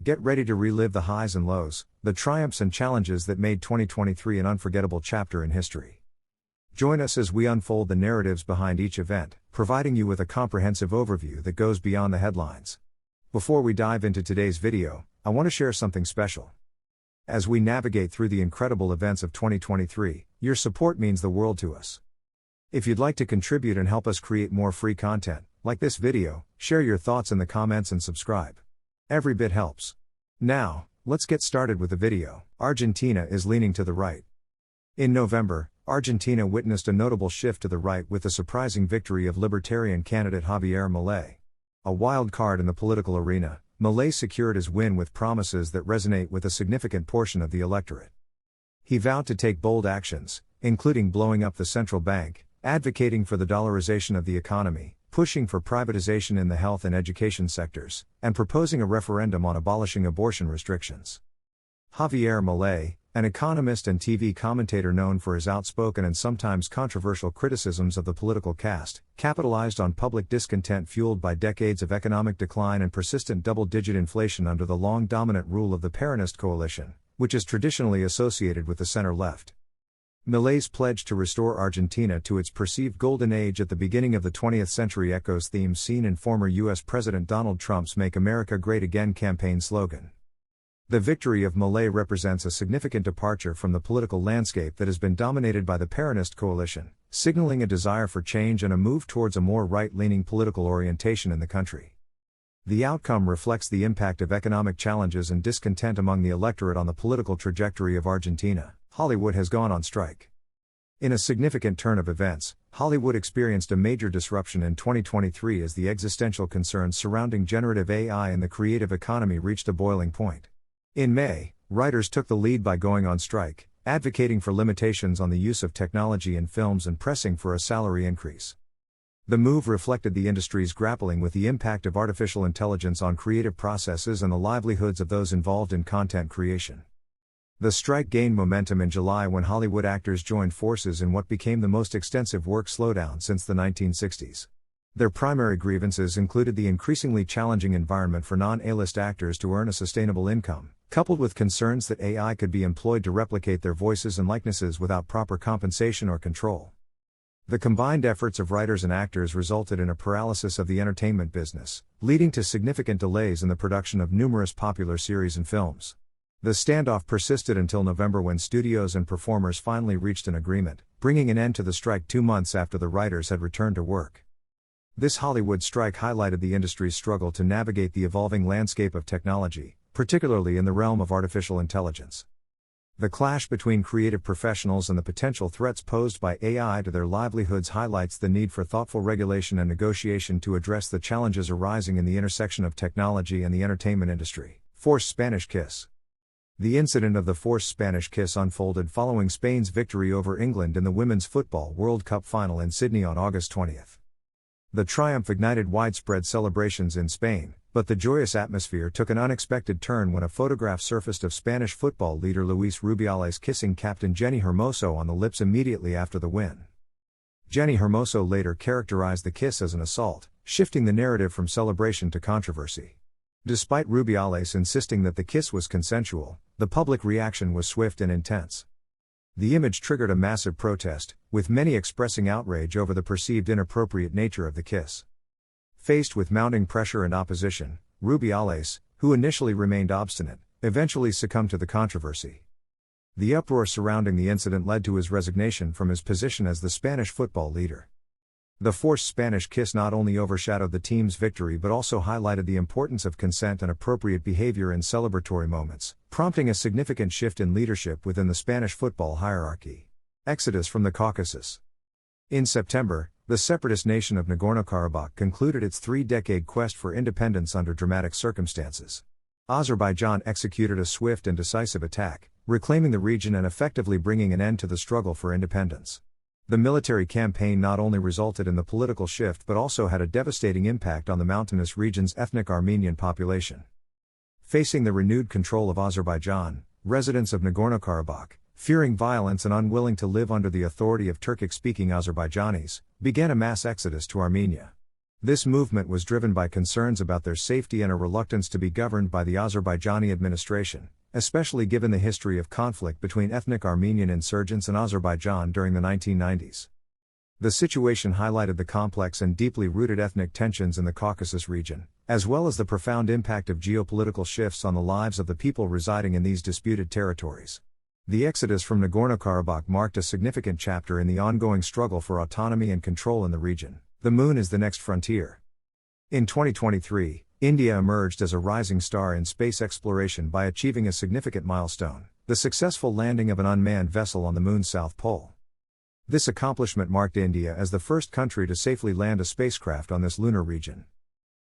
Get ready to relive the highs and lows, the triumphs and challenges that made 2023 an unforgettable chapter in history. Join us as we unfold the narratives behind each event, providing you with a comprehensive overview that goes beyond the headlines. Before we dive into today's video, I want to share something special. As we navigate through the incredible events of 2023, your support means the world to us. If you'd like to contribute and help us create more free content, like this video, share your thoughts in the comments and subscribe. Every bit helps. Now, let's get started with the video. Argentina is leaning to the right. In November, Argentina witnessed a notable shift to the right with the surprising victory of libertarian candidate Javier Milei. A wild card in the political arena, Milei secured his win with promises that resonate with a significant portion of the electorate. He vowed to take bold actions, including blowing up the central bank, advocating for the dollarization of the economy, pushing for privatization in the health and education sectors, and proposing a referendum on abolishing abortion restrictions. Javier Milei, an economist and TV commentator known for his outspoken and sometimes controversial criticisms of the political caste, capitalized on public discontent fueled by decades of economic decline and persistent double-digit inflation under the long-dominant rule of the Peronist coalition, which is traditionally associated with the center-left. Milei's pledge to restore Argentina to its perceived golden age at the beginning of the 20th century echoes themes seen in former U.S. President Donald Trump's Make America Great Again campaign slogan. The victory of Milei represents a significant departure from the political landscape that has been dominated by the Peronist coalition, signaling a desire for change and a move towards a more right-leaning political orientation in the country. The outcome reflects the impact of economic challenges and discontent among the electorate on the political trajectory of Argentina. Hollywood has gone on strike. In a significant turn of events, Hollywood experienced a major disruption in 2023 as the existential concerns surrounding generative AI and the creative economy reached a boiling point. In May, writers took the lead by going on strike, advocating for limitations on the use of technology in films and pressing for a salary increase. The move reflected the industry's grappling with the impact of artificial intelligence on creative processes and the livelihoods of those involved in content creation. The strike gained momentum in July when Hollywood actors joined forces in what became the most extensive work slowdown since the 1960s. Their primary grievances included the increasingly challenging environment for non-A-list actors to earn a sustainable income, coupled with concerns that AI could be employed to replicate their voices and likenesses without proper compensation or control. The combined efforts of writers and actors resulted in a paralysis of the entertainment business, leading to significant delays in the production of numerous popular series and films. The standoff persisted until November when studios and performers finally reached an agreement, bringing an end to the strike 2 months after the writers had returned to work. This Hollywood strike highlighted the industry's struggle to navigate the evolving landscape of technology, particularly in the realm of artificial intelligence. The clash between creative professionals and the potential threats posed by AI to their livelihoods highlights the need for thoughtful regulation and negotiation to address the challenges arising in the intersection of technology and the entertainment industry. Forced Spanish kiss. The incident of the forced Spanish kiss unfolded following Spain's victory over England in the Women's Football World Cup final in Sydney on August 20. The triumph ignited widespread celebrations in Spain, but the joyous atmosphere took an unexpected turn when a photograph surfaced of Spanish football leader Luis Rubiales kissing captain Jenny Hermoso on the lips immediately after the win. Jenny Hermoso later characterized the kiss as an assault, shifting the narrative from celebration to controversy. Despite Rubiales insisting that the kiss was consensual, the public reaction was swift and intense. The image triggered a massive protest, with many expressing outrage over the perceived inappropriate nature of the kiss. Faced with mounting pressure and opposition, Rubiales, who initially remained obstinate, eventually succumbed to the controversy. The uproar surrounding the incident led to his resignation from his position as the Spanish football leader. The forced Spanish kiss not only overshadowed the team's victory but also highlighted the importance of consent and appropriate behavior in celebratory moments, prompting a significant shift in leadership within the Spanish football hierarchy. Exodus from the Caucasus. In September, the separatist nation of Nagorno-Karabakh concluded its 3-decade quest for independence under dramatic circumstances. Azerbaijan executed a swift and decisive attack, reclaiming the region and effectively bringing an end to the struggle for independence. The military campaign not only resulted in the political shift but also had a devastating impact on the mountainous region's ethnic Armenian population. Facing the renewed control of Azerbaijan, residents of Nagorno-Karabakh, fearing violence and unwilling to live under the authority of Turkic-speaking Azerbaijanis, began a mass exodus to Armenia. This movement was driven by concerns about their safety and a reluctance to be governed by the Azerbaijani administration, especially given the history of conflict between ethnic Armenian insurgents and Azerbaijan during the 1990s. The situation highlighted the complex and deeply rooted ethnic tensions in the Caucasus region, as well as the profound impact of geopolitical shifts on the lives of the people residing in these disputed territories. The exodus from Nagorno-Karabakh marked a significant chapter in the ongoing struggle for autonomy and control in the region. The moon is the next frontier. In 2023, India emerged as a rising star in space exploration by achieving a significant milestone: the successful landing of an unmanned vessel on the moon's south pole. This accomplishment marked India as the first country to safely land a spacecraft on this lunar region.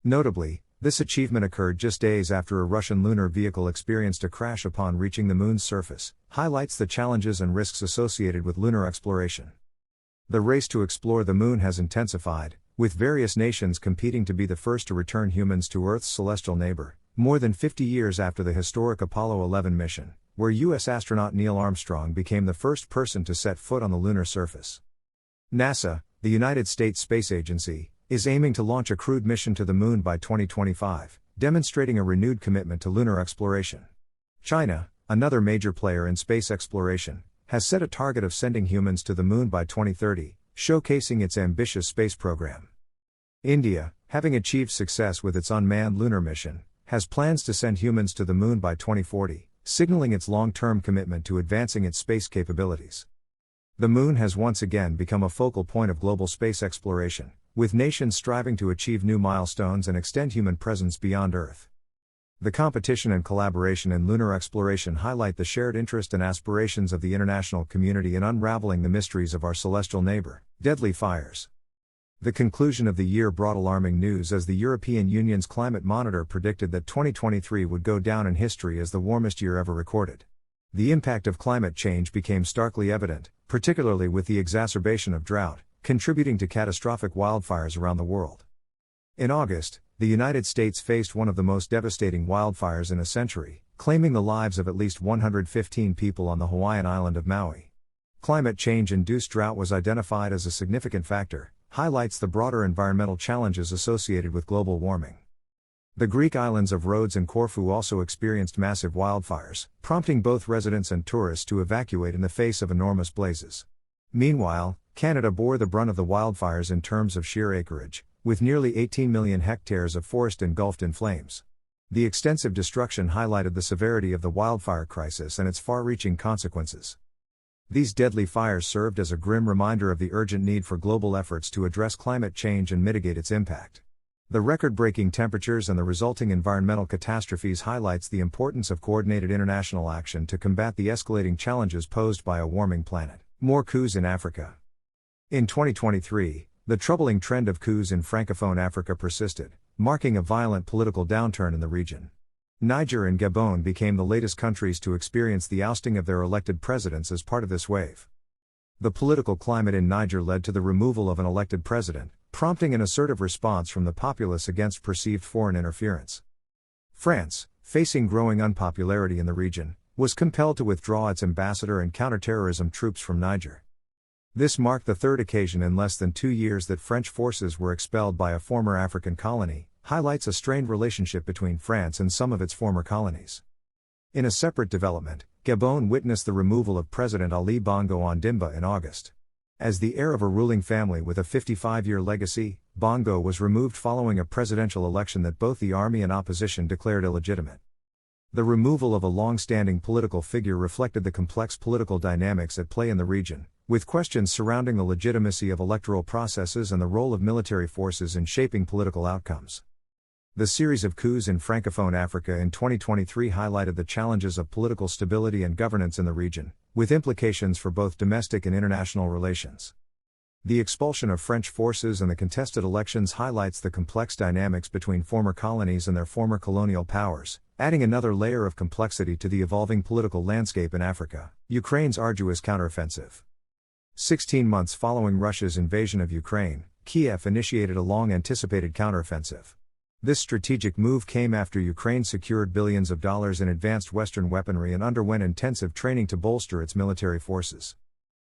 Notably, this achievement occurred just days after a Russian lunar vehicle experienced a crash upon reaching the moon's surface, highlights the challenges and risks associated with lunar exploration. The race to explore the moon has intensified, with various nations competing to be the first to return humans to Earth's celestial neighbor, more than 50 years after the historic Apollo 11 mission, where U.S. astronaut Neil Armstrong became the first person to set foot on the lunar surface. NASA, the United States Space Agency, is aiming to launch a crewed mission to the moon by 2025, demonstrating a renewed commitment to lunar exploration. China, another major player in space exploration, has set a target of sending humans to the moon by 2030, showcasing its ambitious space program. India, having achieved success with its unmanned lunar mission, has plans to send humans to the moon by 2040, signaling its long-term commitment to advancing its space capabilities. The moon has once again become a focal point of global space exploration, with nations striving to achieve new milestones and extend human presence beyond Earth. The competition and collaboration in lunar exploration highlight the shared interest and aspirations of the international community in unraveling the mysteries of our celestial neighbor, deadly fires. The conclusion of the year brought alarming news as the European Union's climate monitor predicted that 2023 would go down in history as the warmest year ever recorded. The impact of climate change became starkly evident, particularly with the exacerbation of drought, contributing to catastrophic wildfires around the world. In August, the United States faced one of the most devastating wildfires in a century, claiming the lives of at least 115 people on the Hawaiian island of Maui. Climate change-induced drought was identified as a significant factor, highlights the broader environmental challenges associated with global warming. The Greek islands of Rhodes and Corfu also experienced massive wildfires, prompting both residents and tourists to evacuate in the face of enormous blazes. Meanwhile, Canada bore the brunt of the wildfires in terms of sheer acreage, with nearly 18 million hectares of forest engulfed in flames. The extensive destruction highlighted the severity of the wildfire crisis and its far-reaching consequences. These deadly fires served as a grim reminder of the urgent need for global efforts to address climate change and mitigate its impact. The record-breaking temperatures and the resulting environmental catastrophes highlights the importance of coordinated international action to combat the escalating challenges posed by a warming planet. More coups in Africa. In 2023, the troubling trend of coups in Francophone Africa persisted, marking a violent political downturn in the region. Niger and Gabon became the latest countries to experience the ousting of their elected presidents as part of this wave. The political climate in Niger led to the removal of an elected president, prompting an assertive response from the populace against perceived foreign interference. France, facing growing unpopularity in the region, was compelled to withdraw its ambassador and counterterrorism troops from Niger. This marked the third occasion in less than 2 years that French forces were expelled by a former African colony, highlights a strained relationship between France and some of its former colonies. In a separate development, Gabon witnessed the removal of President Ali Bongo Ondimba in August. As the heir of a ruling family with a 55-year legacy, Bongo was removed following a presidential election that both the army and opposition declared illegitimate. The removal of a long-standing political figure reflected the complex political dynamics at play in the region, with questions surrounding the legitimacy of electoral processes and the role of military forces in shaping political outcomes. The series of coups in Francophone Africa in 2023 highlighted the challenges of political stability and governance in the region, with implications for both domestic and international relations. The expulsion of French forces and the contested elections highlights the complex dynamics between former colonies and their former colonial powers, adding another layer of complexity to the evolving political landscape in Africa. Ukraine's arduous counteroffensive. 16 months following Russia's invasion of Ukraine, Kiev initiated a long-anticipated counteroffensive. This strategic move came after Ukraine secured billions of dollars in advanced Western weaponry and underwent intensive training to bolster its military forces.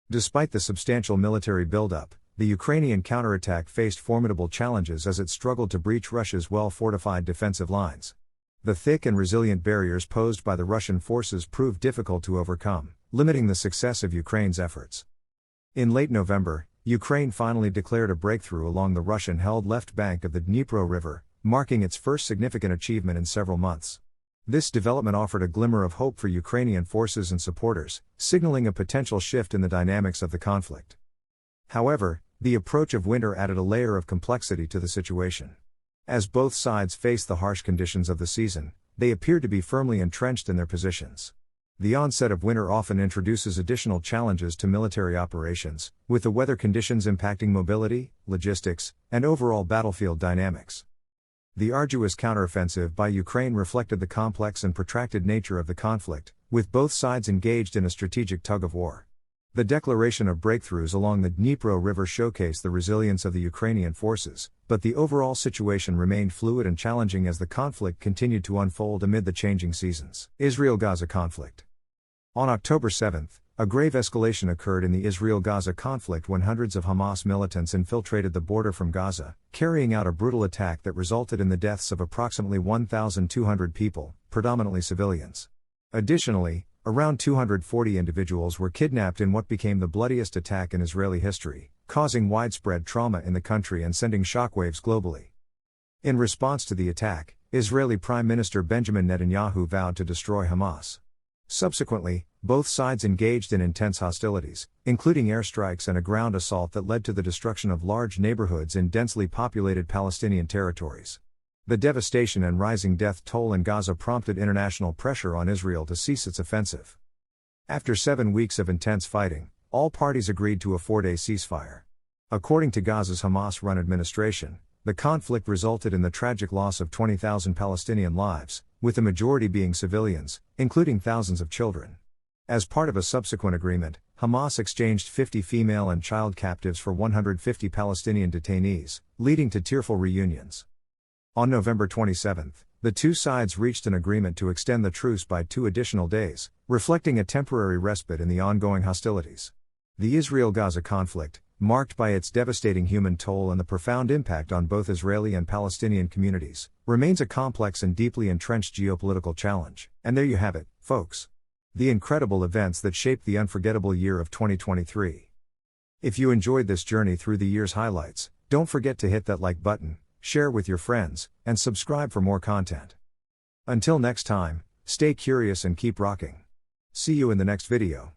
Despite the substantial military buildup, The Ukrainian counterattack faced formidable challenges as it struggled to breach Russia's well-fortified defensive lines. The thick and resilient barriers posed by the Russian forces proved difficult to overcome, limiting the success of Ukraine's efforts. In late November, Ukraine finally declared a breakthrough along the Russian-held left bank of the Dnipro River, marking its first significant achievement in several months. This development offered a glimmer of hope for Ukrainian forces and supporters, signaling a potential shift in the dynamics of the conflict. However, the approach of winter added a layer of complexity to the situation. As both sides faced the harsh conditions of the season, they appeared to be firmly entrenched in their positions. The onset of winter often introduces additional challenges to military operations, with the weather conditions impacting mobility, logistics, and overall battlefield dynamics. The arduous counteroffensive by Ukraine reflected the complex and protracted nature of the conflict, with both sides engaged in a strategic tug-of-war. The declaration of breakthroughs along the Dnipro River showcased the resilience of the Ukrainian forces, but the overall situation remained fluid and challenging as the conflict continued to unfold amid the changing seasons. Israel-Gaza conflict. On October 7, a grave escalation occurred in the Israel-Gaza conflict when hundreds of Hamas militants infiltrated the border from Gaza, carrying out a brutal attack that resulted in the deaths of approximately 1,200 people, predominantly civilians. Additionally, around 240 individuals were kidnapped in what became the bloodiest attack in Israeli history, causing widespread trauma in the country and sending shockwaves globally. In response to the attack, Israeli Prime Minister Benjamin Netanyahu vowed to destroy Hamas. Subsequently, both sides engaged in intense hostilities, including airstrikes and a ground assault that led to the destruction of large neighborhoods in densely populated Palestinian territories. The devastation and rising death toll in Gaza prompted international pressure on Israel to cease its offensive. After 7 weeks of intense fighting, all parties agreed to a 4-day ceasefire. According to Gaza's Hamas-run administration, the conflict resulted in the tragic loss of 20,000 Palestinian lives, with the majority being civilians, including thousands of children. As part of a subsequent agreement, Hamas exchanged 50 female and child captives for 150 Palestinian detainees, leading to tearful reunions. On November 27, the two sides reached an agreement to extend the truce by 2 additional days, reflecting a temporary respite in the ongoing hostilities. The Israel-Gaza conflict, marked by its devastating human toll and the profound impact on both Israeli and Palestinian communities, remains a complex and deeply entrenched geopolitical challenge. And there you have it, folks. The incredible events that shaped the unforgettable year of 2023. If you enjoyed this journey through the year's highlights, don't forget to hit that like button, share with your friends, and subscribe for more content. Until next time, stay curious and keep rocking. See you in the next video.